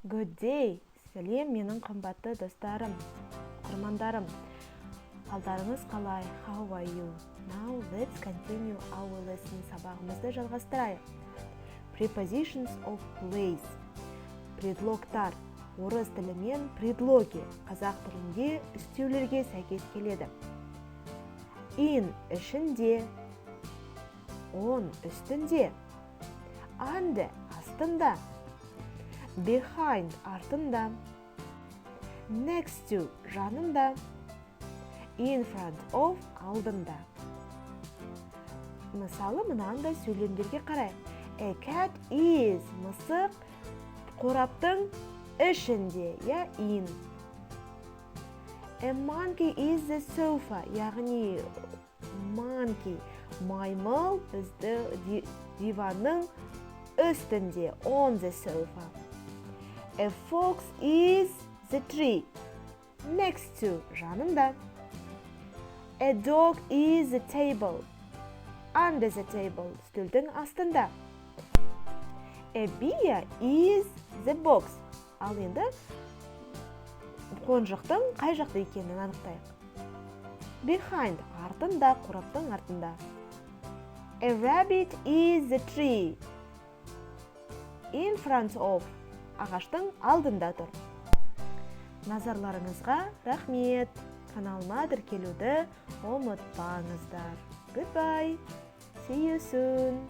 Good day. Сәлем, менің қымбатты достарым, құрмандарым. Қалдарыңыз қалай? How are you? Now let's continue our lesson. Сабағымызды жалғастырайық. Prepositions of place. Предлогтар. Орыс тілімен предлоги. Қазақ тілінде үстеулерге сәйкес келеді. In ішінде, on үстінде, under астында, behind артында, next to жанында, in front of алдында. Мысалы, мынандай сөйлемдерге қарай. A cat is мысық қораптың ішінде, in. A monkey is the sofa, яғни monkey, маймыл бізді диванның үстінде, on the sofa. A fox is the tree, next to жанында. A dog is the table, under the table, стөлдің астында. A bear is the box, ал енді қонжықтың қай жақта екенін анықтайық. Behind артында, қораптың артында. A rabbit is the tree, in front of ағаштың алдында тұр. Назарларыңызға рахмет. Каналыма тіркелуді ұмытпаңыздар. Goodbye. See you soon.